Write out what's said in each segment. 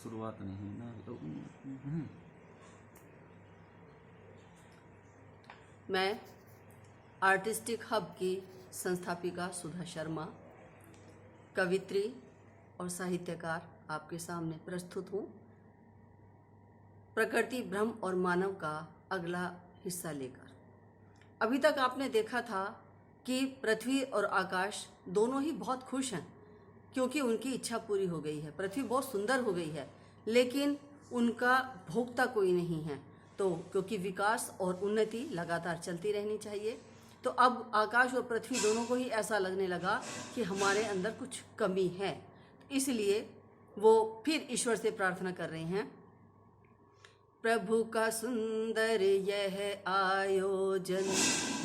शुरुआत नहीं ना तो मैं आर्टिस्टिक हब की संस्थापिका सुधा शर्मा, कवित्री और साहित्यकार आपके सामने प्रस्तुत हूँ प्रकृति, ब्रह्म और मानव का अगला हिस्सा लेकर। अभी तक आपने देखा था कि पृथ्वी और आकाश दोनों ही बहुत खुश हैं क्योंकि उनकी इच्छा पूरी हो गई है। पृथ्वी बहुत सुंदर हो गई है, लेकिन उनका भोगता कोई नहीं है। तो क्योंकि विकास और उन्नति लगातार चलती रहनी चाहिए, तो अब आकाश और पृथ्वी दोनों को ही ऐसा लगने लगा कि हमारे अंदर कुछ कमी है। इसलिए वो फिर ईश्वर से प्रार्थना कर रहे हैं, प्रभु का सुंदर यह आयोजन,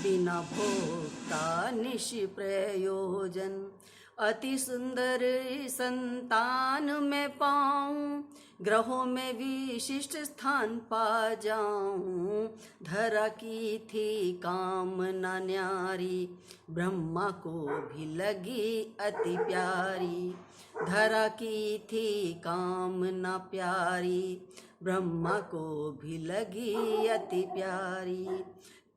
बिना भोक्ता निष्प्रयोजन। अति सुंदर संतान मैं पाऊं, ग्रहों में विशिष्ट स्थान पा जाऊं। धरा की थी कामना न्यारी, ब्रह्मा को भी लगी अति प्यारी। धरा की थी कामना प्यारी, ब्रह्मा को भी लगी अति प्यारी।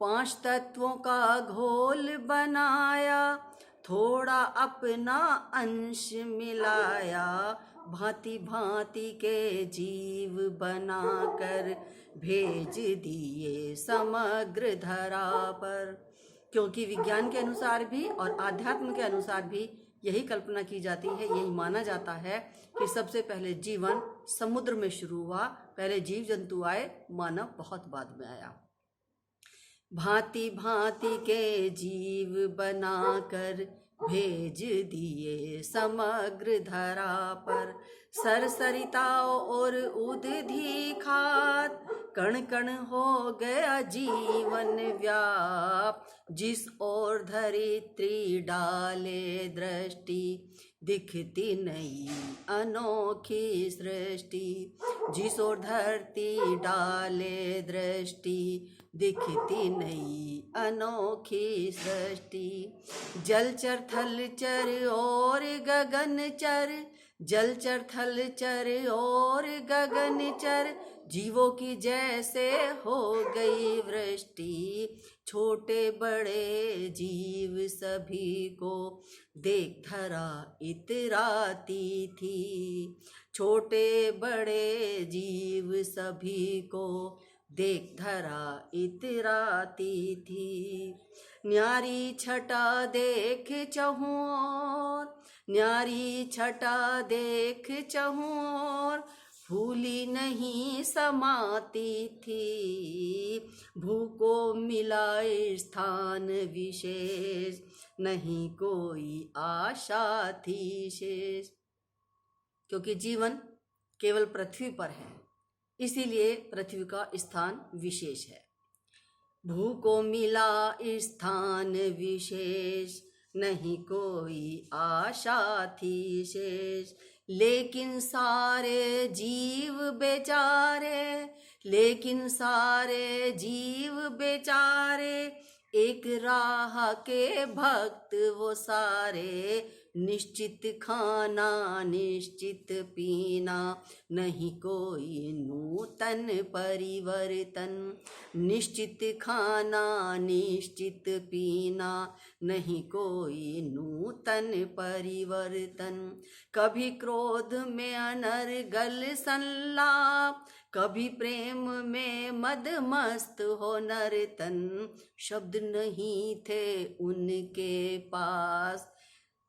5 तत्वों का घोल बनाया, थोड़ा अपना अंश मिलाया। भांति भांति के जीव बनाकर भेज दिए समग्र धरा पर। क्योंकि विज्ञान के अनुसार भी और आध्यात्म के अनुसार भी यही कल्पना की जाती है, यही माना जाता है कि सबसे पहले जीवन समुद्र में शुरू हुआ। पहले जीव जंतु आए, मानव बहुत बाद में आया। भांति भांति के जीव बनाकर भेज दिए समग्र धरा पर। सरसरिताओं और उदधि खात, कण कण हो गया जीवन व्याप। जिस ओर धरित्री डाले दृष्टि, दिखती नई अनोखी सृष्टि। जिस ओर धरती डाले दृष्टि, दिखती नई अनोखी सृष्टि। जलचर थलचर और गगनचर, जलचर थलचर और गगनचर। जीवों की जैसे हो गई वृष्टि। छोटे बड़े जीव सभी को देख धरा इतराती थी। छोटे बड़े जीव सभी को देख धरा इतराती थी। न्यारी छटा देख चहुओर, न्यारी छटा देख चहुओर। फूली नहीं समाती थी, भू को मिला स्थान विशेष। नहीं कोई आशा थी शेष। क्योंकि जीवन केवल पृथ्वी पर है, इसीलिए पृथ्वी का स्थान विशेष है। भू को मिला स्थान विशेष, नहीं कोई आशा थी शेष। लेकिन सारे जीव बेचारे, लेकिन सारे जीव बेचारे। एक राह के भक्त वो सारे। निश्चित खाना निश्चित पीना, नहीं कोई नूतन परिवर्तन। निश्चित खाना निश्चित पीना, नहीं कोई नूतन परिवर्तन। कभी क्रोध में अनर्गल संलाप, कभी प्रेम में मदमस्त हो नर्तन। शब्द नहीं थे उनके पास,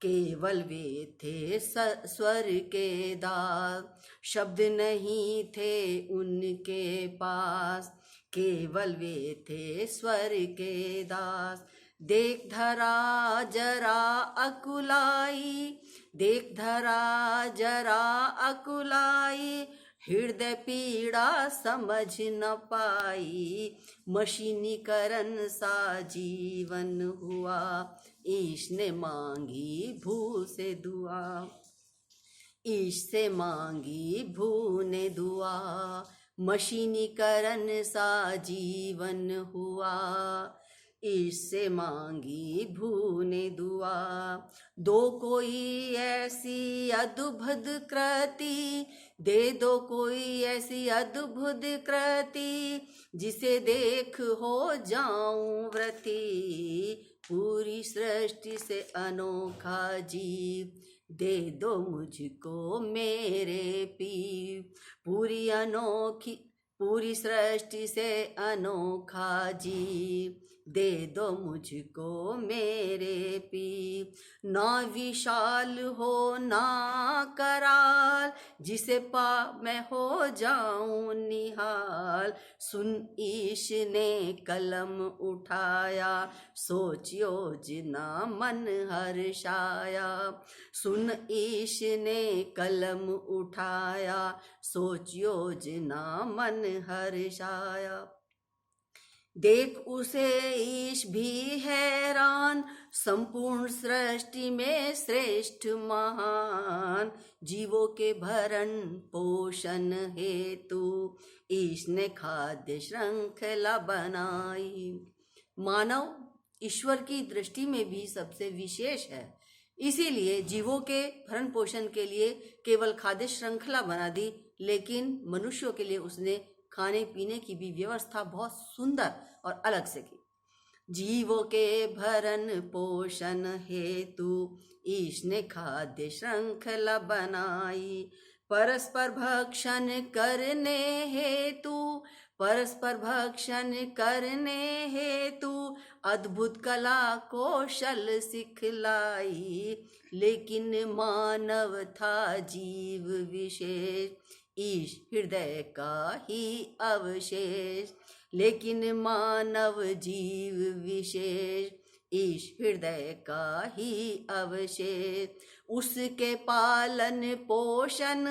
केवल वे थे स्वर के दास। शब्द नहीं थे उनके पास, केवल वे थे स्वर के दास। देख धरा जरा अकुलाई, देख धरा जरा अकुलाई। हृदय पीड़ा समझ न पाई, मशीनीकरण सा जीवन हुआ। ईश ने मांगी भू से दुआ, ईश से मांगी भू ने दुआ। मशीनीकरण सा जीवन हुआ, इससे मांगी भू ने दुआ। दो कोई ऐसी अद्भुत कृति, दे दो कोई ऐसी अद्भुत कृति, जिसे देख हो जाऊं व्रती। पूरी सृष्टि से अनोखा जीव, दे दो मुझको मेरे पीर। पूरी सृष्टि से अनोखा जीव, दे दो मुझको मेरे पीर। ना विशाल हो ना कराल, जिसे पा मैं हो जाऊं निहाल। सुन ईश ने कलम उठाया, सोच योजना मन हर्षाया। सुन ईश ने कलम उठाया, सोच योजना मन हर्षाया। देख उसे ईश भी हैरान, संपूर्ण सृष्टि में श्रेष्ठ महान। जीवों के भरण पोषण हेतु, ईश ने खाद्य श्रृंखला बनाई। मानव ईश्वर की दृष्टि में भी सबसे विशेष है, इसीलिए जीवों के भरण पोषण के लिए केवल खाद्य श्रृंखला बना दी, लेकिन मनुष्यों के लिए उसने खाने पीने की भी व्यवस्था बहुत सुंदर और अलग से की। जीवों के भरण पोषण हेतु, ईश ने खाद्य श्रृंखला बनाई। परस्पर भक्षण करने हेतु अद्भुत कला कौशल सिखलाई। लेकिन मानव था जीव विशेष, ईश हृदय का ही अवशेष। लेकिन मानव जीव विशेष, ईश हृदय का ही अवशेष। उसके पालन पोषण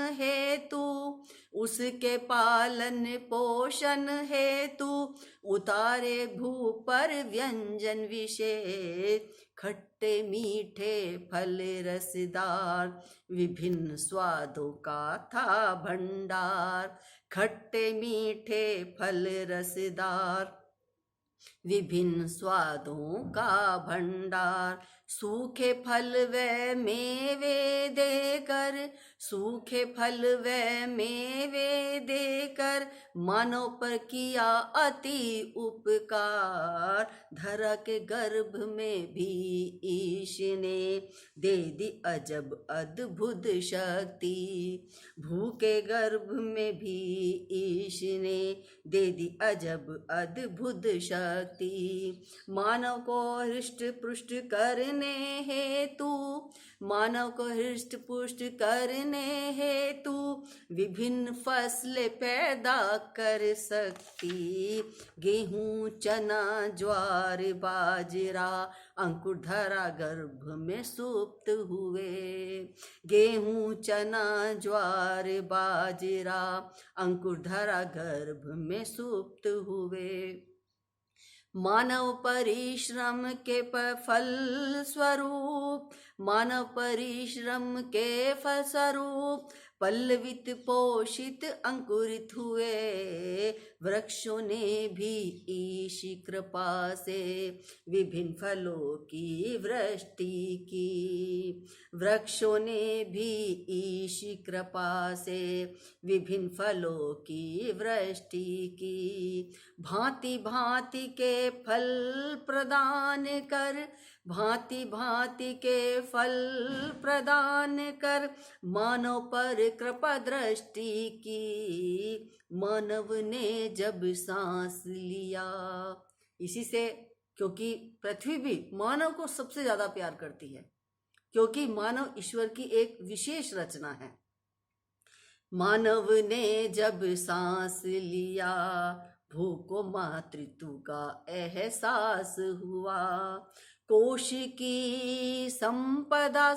हेतु उतारे भू पर व्यंजन विशेष। खट्टे मीठे फल रसदार, विभिन्न स्वादों का था भंडार। खट्टे मीठे फल रसदार, विभिन्न स्वादों का भंडार। सूखे फल व मेवे देकर मानव पर किया अति उपकार। धरा के गर्भ में भी ईश ने दे दी अजब अद्भुत शक्ति। भूखे गर्भ में भी ईश ने दे दी अजब अद्भुत शक्ति। मानव को हृष्ट पुष्ट करने हेतु विभिन्न फसलें पैदा कर सकती। गेहूं चना ज्वार बाजरा अंकुर धरा गर्भ में सुप्त हुए। गेहूं चना ज्वार बाजरा अंकुर धरा गर्भ में सुप्त हुए। मानव परिश्रम के फलस्वरूप पल्लवित पोषित अंकुरित हुए। वृक्षों ने भी ईश कृपा से विभिन्न फलों की वृष्टि की। वृक्षों ने भी ईश कृपा से विभिन्न फलों की वृष्टि की। भांति भांति के फल प्रदान कर मानव पर कृपा दृष्टि की। मानव ने जब सांस लिया, इसी से, क्योंकि पृथ्वी भी मानव को सबसे ज्यादा प्यार करती है, क्योंकि मानव ईश्वर की एक विशेष रचना है। मानव ने जब सांस लिया, भूख को मातृत्व का एहसास हुआ। कोश की संपदा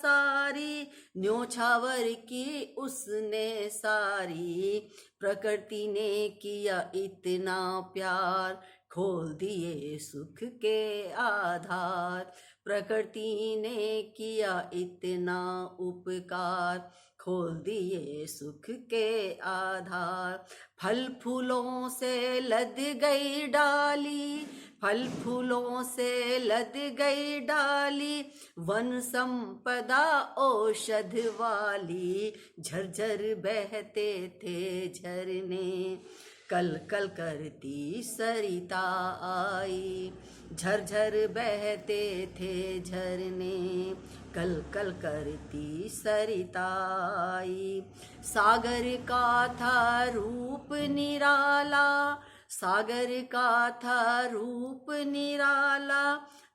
सारी न्योछावर की उसने सारी। प्रकृति ने किया इतना प्यार, खोल दिए सुख के आधार। प्रकृति ने किया इतना उपकार, खोल दिए सुख के आधार। फल फूलों से लद गई डाली, फल फूलों से लद गई डाली, वन संपदा औषध वाली। झरझर बहते थे झरने, कल कल करती सरिता आई। झरझर बहते थे झरने, कल कल करती सरिता आई। सागर का था रूप निराला, सागर का था रूप निराला।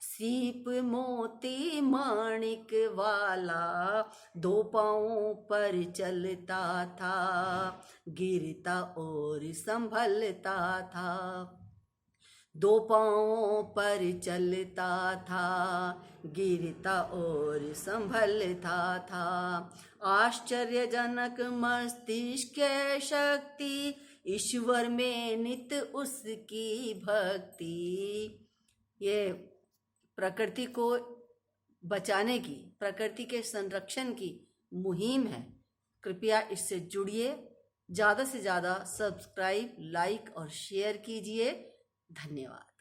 सीप मोती माणिक वाला, दो पाँवों पर चलता था, गिरता और संभलता था। दो पाँवों पर चलता था, गिरता और संभलता था। आश्चर्यजनक मस्तिष्क शक्ति, ईश्वर में नित उसकी भक्ति। ये प्रकृति को बचाने की, प्रकृति के संरक्षण की मुहिम है। कृपया इससे जुड़िए, ज़्यादा से ज़्यादा सब्सक्राइब, लाइक और शेयर कीजिए। धन्यवाद।